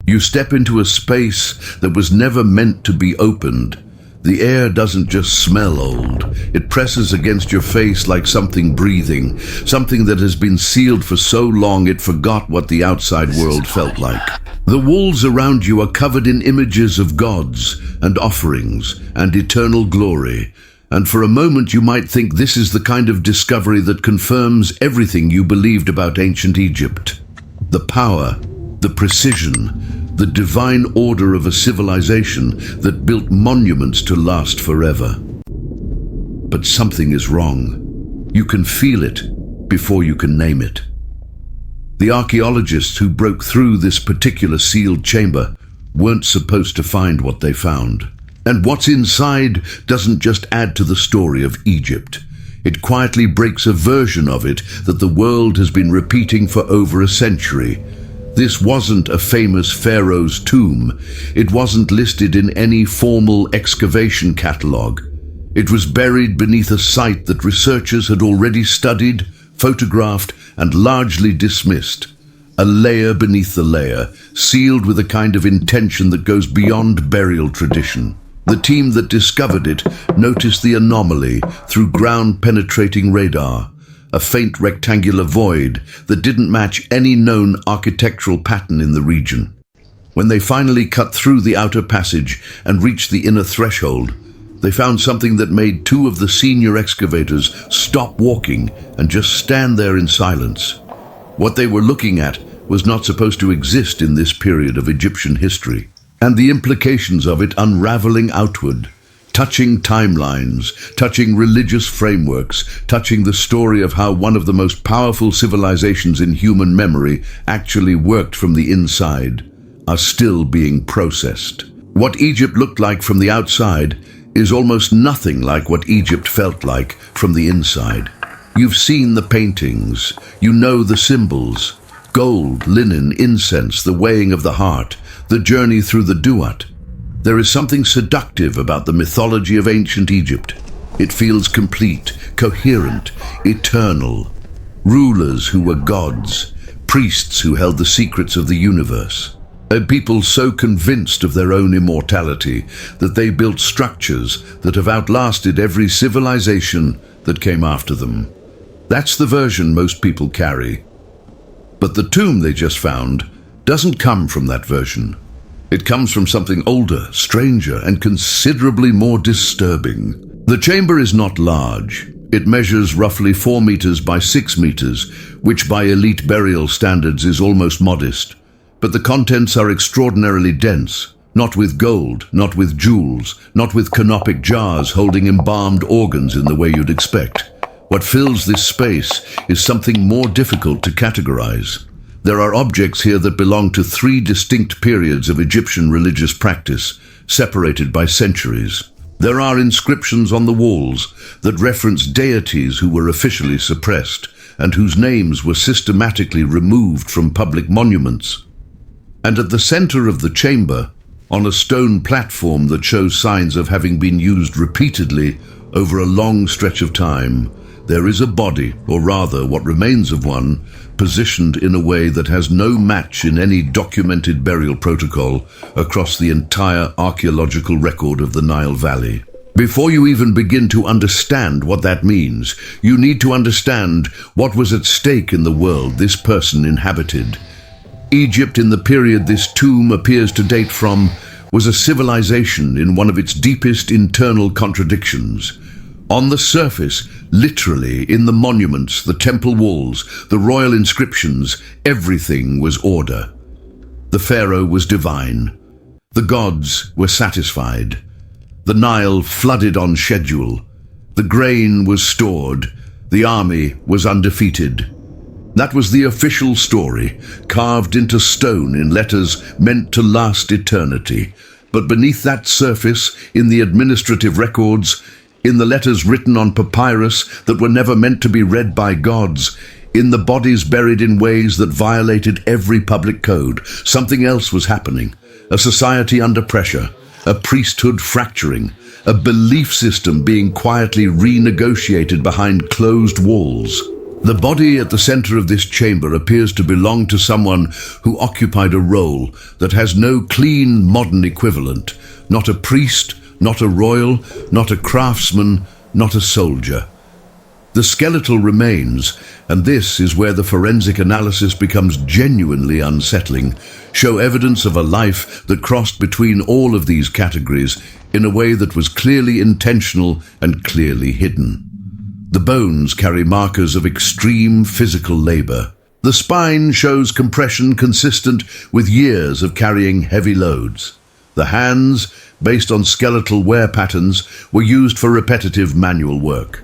You step into a space that was never meant to be opened. The air doesn't just smell old, it presses against your face like something breathing, something that has been sealed for so long it forgot what the outside world felt like. The walls around you are covered in images of gods and offerings and eternal glory, and for a moment you might think this is the kind of discovery that confirms everything you believed about ancient Egypt. The power, the precision, the divine order of a civilization that built monuments to last forever. But something is wrong. You can feel it before you can name it. The archaeologists who broke through this particular sealed chamber weren't supposed to find what they found. And what's inside doesn't just add to the story of Egypt. It quietly breaks a version of it that the world has been repeating for over a century. This wasn't a famous pharaoh's tomb. It wasn't listed in any formal excavation catalogue. It was buried beneath a site that researchers had already studied, photographed, and largely dismissed. A layer beneath the layer, sealed with a kind of intention that goes beyond burial tradition. The team that discovered it noticed the anomaly through ground-penetrating radar, a faint rectangular void that didn't match any known architectural pattern in the region. When they finally cut through the outer passage and reached the inner threshold, they found something that made two of the senior excavators stop walking and just stand there in silence. What they were looking at was not supposed to exist in this period of Egyptian history, and the implications of it unraveling outward, touching timelines, touching religious frameworks, touching the story of how one of the most powerful civilizations in human memory actually worked from the inside, are still being processed. What Egypt looked like from the outside is almost nothing like what Egypt felt like from the inside. You've seen the paintings, you know the symbols, gold, linen, incense, the weighing of the heart, the journey through the Duat. There is something seductive about the mythology of ancient Egypt. It feels complete, coherent, eternal. Rulers who were gods, priests who held the secrets of the universe. A people so convinced of their own immortality that they built structures that have outlasted every civilization that came after them. That's the version most people carry. But the tomb they just found doesn't come from that version. It comes from something older, stranger, and considerably more disturbing. The chamber is not large. It measures roughly 4 meters by 6 meters, which by elite burial standards is almost modest. But the contents are extraordinarily dense, not with gold, not with jewels, not with canopic jars holding embalmed organs in the way you'd expect. What fills this space is something more difficult to categorize. There are objects here that belong to 3 distinct periods of Egyptian religious practice, separated by centuries. There are inscriptions on the walls that reference deities who were officially suppressed and whose names were systematically removed from public monuments. And at the center of the chamber, on a stone platform that shows signs of having been used repeatedly over a long stretch of time, there is a body, or rather what remains of one, positioned in a way that has no match in any documented burial protocol across the entire archaeological record of the Nile Valley. Before you even begin to understand what that means, you need to understand what was at stake in the world this person inhabited. Egypt, in the period this tomb appears to date from, was a civilization in one of its deepest internal contradictions. On the surface, literally, in the monuments, the temple walls, the royal inscriptions, everything was order. The pharaoh was divine. The gods were satisfied. The Nile flooded on schedule. The grain was stored. The army was undefeated. That was the official story, carved into stone in letters meant to last eternity. But beneath that surface, in the administrative records, in the letters written on papyrus that were never meant to be read by gods, in the bodies buried in ways that violated every public code, something else was happening. A society under pressure, a priesthood fracturing, a belief system being quietly renegotiated behind closed walls. The body at the center of this chamber appears to belong to someone who occupied a role that has no clean modern equivalent. Not a priest, not a royal, not a craftsman, not a soldier. The skeletal remains, and this is where the forensic analysis becomes genuinely unsettling, show evidence of a life that crossed between all of these categories in a way that was clearly intentional and clearly hidden. The bones carry markers of extreme physical labor. The spine shows compression consistent with years of carrying heavy loads. The hands, based on skeletal wear patterns, were used for repetitive manual work.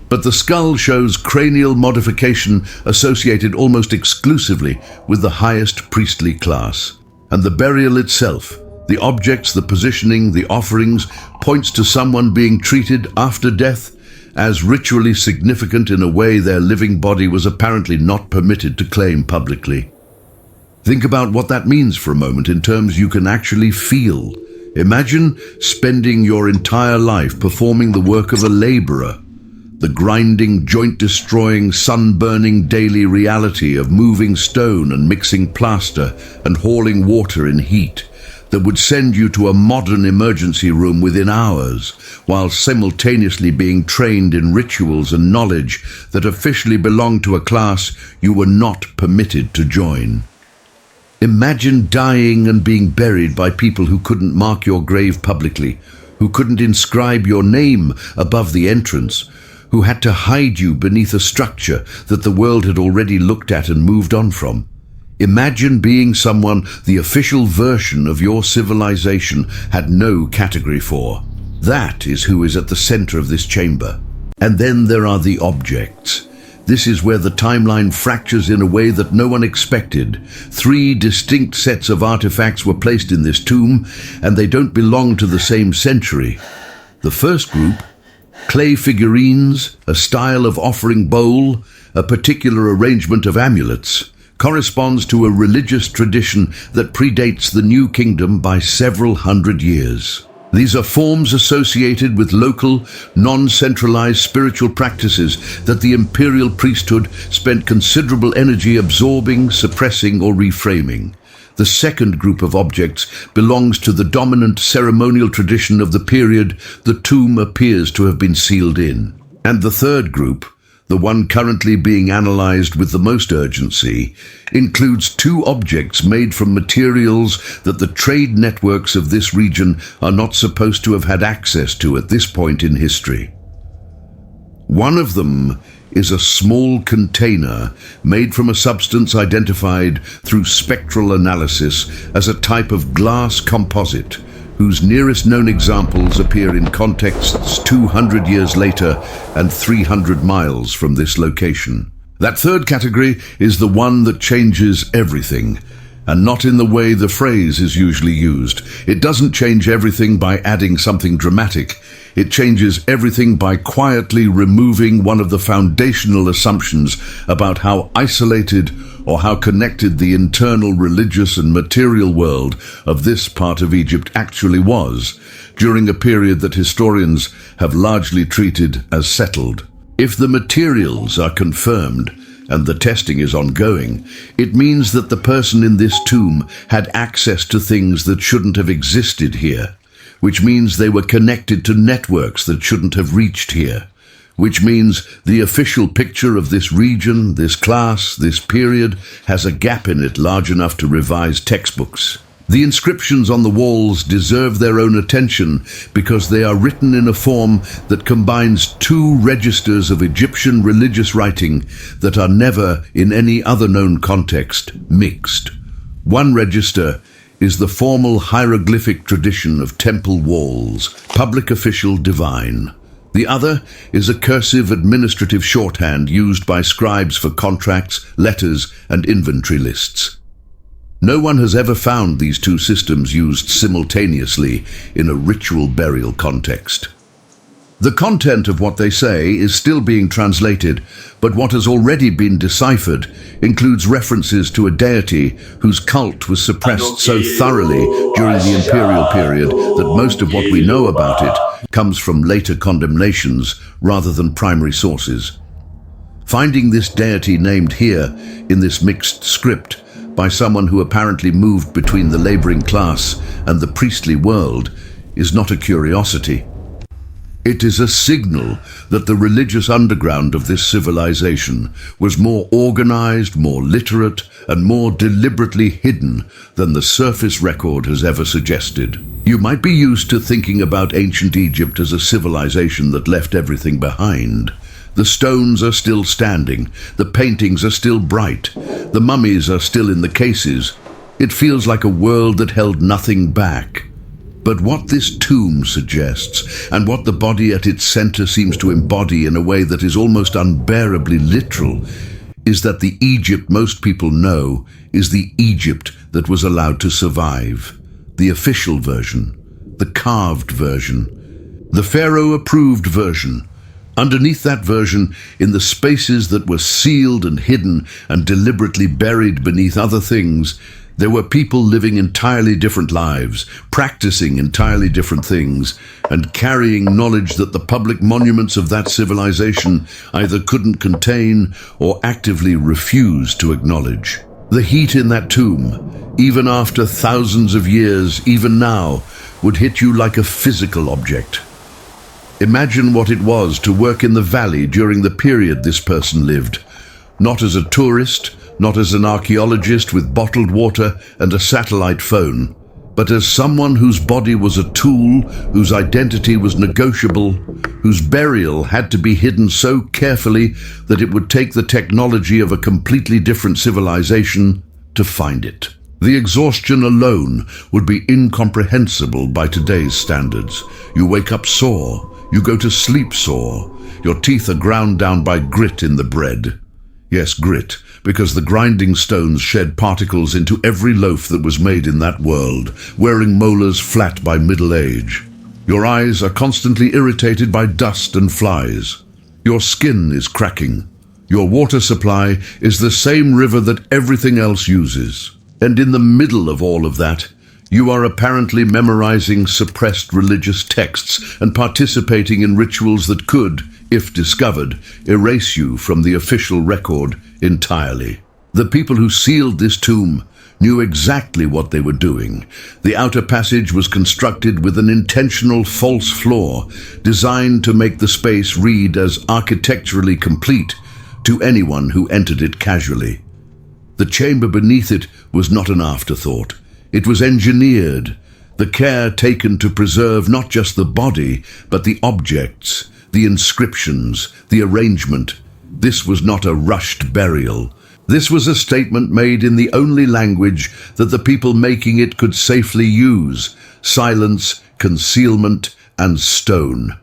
But the skull shows cranial modification associated almost exclusively with the highest priestly class. And the burial itself, the objects, the positioning, the offerings, points to someone being treated after death as ritually significant in a way their living body was apparently not permitted to claim publicly. Think about what that means for a moment in terms you can actually feel. Imagine spending your entire life performing the work of a laborer, the grinding, joint-destroying, sun-burning daily reality of moving stone and mixing plaster and hauling water in heat that would send you to a modern emergency room within hours, while simultaneously being trained in rituals and knowledge that officially belonged to a class you were not permitted to join. Imagine dying and being buried by people who couldn't mark your grave publicly, who couldn't inscribe your name above the entrance, who had to hide you beneath a structure that the world had already looked at and moved on from. Imagine being someone the official version of your civilization had no category for. That is who is at the center of this chamber. And then there are the objects. This is where the timeline fractures in a way that no one expected. 3 distinct sets of artifacts were placed in this tomb, and they don't belong to the same century. The first group, clay figurines, a style of offering bowl, a particular arrangement of amulets, corresponds to a religious tradition that predates the New Kingdom by several hundred years. These are forms associated with local, non-centralized spiritual practices that the imperial priesthood spent considerable energy absorbing, suppressing, or reframing. The second group of objects belongs to the dominant ceremonial tradition of the period the tomb appears to have been sealed in. And the third group, the one currently being analyzed with the most urgency, includes 2 objects made from materials that the trade networks of this region are not supposed to have had access to at this point in history. One of them is a small container made from a substance identified through spectral analysis as a type of glass composite, whose nearest known examples appear in contexts 200 years later and 300 miles from this location. That third category is the one that changes everything, and not in the way the phrase is usually used. It doesn't change everything by adding something dramatic. It changes everything by quietly removing one of the foundational assumptions about how isolated or how connected the internal religious and material world of this part of Egypt actually was, during a period that historians have largely treated as settled. If the materials are confirmed, and the testing is ongoing, it means that the person in this tomb had access to things that shouldn't have existed here, which means they were connected to networks that shouldn't have reached here, which means the official picture of this region, this class, this period has a gap in it large enough to revise textbooks. The inscriptions on the walls deserve their own attention because they are written in a form that combines 2 registers of Egyptian religious writing that are never, in any other known context, mixed. One register is the formal hieroglyphic tradition of temple walls, public official divine. The other is a cursive administrative shorthand used by scribes for contracts, letters, and inventory lists. No one has ever found these 2 systems used simultaneously in a ritual burial context. The content of what they say is still being translated, but what has already been deciphered includes references to a deity whose cult was suppressed so thoroughly during the imperial period that most of what we know about it comes from later condemnations rather than primary sources. Finding this deity named here in this mixed script by someone who apparently moved between the laboring class and the priestly world is not a curiosity. It is a signal that the religious underground of this civilization was more organized, more literate, and more deliberately hidden than the surface record has ever suggested. You might be used to thinking about ancient Egypt as a civilization that left everything behind. The stones are still standing, the paintings are still bright, the mummies are still in the cases. It feels like a world that held nothing back. But what this tomb suggests, and what the body at its center seems to embody in a way that is almost unbearably literal, is that the Egypt most people know is the Egypt that was allowed to survive. The official version, the carved version, the Pharaoh-approved version. Underneath that version, in the spaces that were sealed and hidden and deliberately buried beneath other things, there were people living entirely different lives, practicing entirely different things, and carrying knowledge that the public monuments of that civilization either couldn't contain or actively refused to acknowledge. The heat in that tomb, even after thousands of years, even now, would hit you like a physical object. Imagine what it was to work in the valley during the period this person lived, not as a tourist, not as an archaeologist with bottled water and a satellite phone, but as someone whose body was a tool, whose identity was negotiable, whose burial had to be hidden so carefully that it would take the technology of a completely different civilization to find it. The exhaustion alone would be incomprehensible by today's standards. You wake up sore, you go to sleep sore, your teeth are ground down by grit in the bread. Yes, grit, because the grinding stones shed particles into every loaf that was made in that world, wearing molars flat by middle age. Your eyes are constantly irritated by dust and flies. Your skin is cracking. Your water supply is the same river that everything else uses. And in the middle of all of that, you are apparently memorizing suppressed religious texts and participating in rituals that could, if discovered, erase you from the official record entirely. The people who sealed this tomb knew exactly what they were doing. The outer passage was constructed with an intentional false floor, designed to make the space read as architecturally complete to anyone who entered it casually. The chamber beneath it was not an afterthought. It was engineered, the care taken to preserve not just the body, but the objects, the inscriptions, the arrangement. This was not a rushed burial. This was a statement made in the only language that the people making it could safely use: silence, concealment, and stone.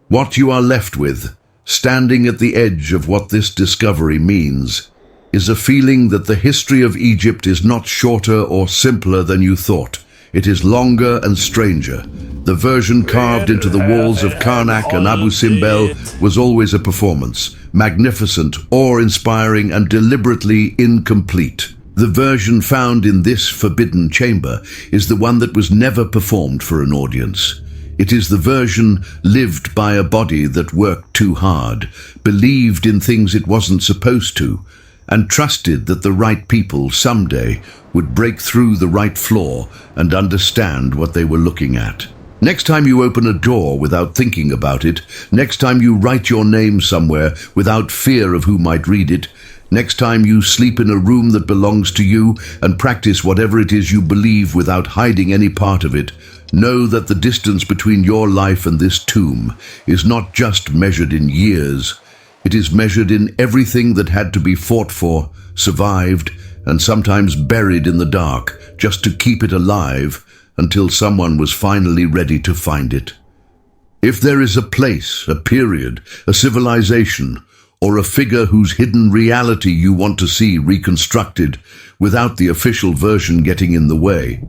What you are left with, standing at the edge of what this discovery means, is a feeling that the history of Egypt is not shorter or simpler than you thought. It is longer and stranger. The version carved into the walls of Karnak and Abu Simbel was always a performance, magnificent, awe-inspiring, and deliberately incomplete. The version found in this forbidden chamber is the one that was never performed for an audience. It is the version lived by a body that worked too hard, believed in things it wasn't supposed to, and trusted that the right people someday would break through the right floor and understand what they were looking at. Next time you open a door without thinking about it, next time you write your name somewhere without fear of who might read it, next time you sleep in a room that belongs to you and practice whatever it is you believe without hiding any part of it, know that the distance between your life and this tomb is not just measured in years. It is measured in everything that had to be fought for, survived, and sometimes buried in the dark, just to keep it alive until someone was finally ready to find it. If there is a place, a period, a civilization, or a figure whose hidden reality you want to see reconstructed without the official version getting in the way,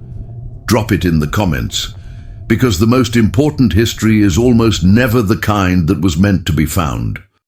drop it in the comments, because the most important history is almost never the kind that was meant to be found.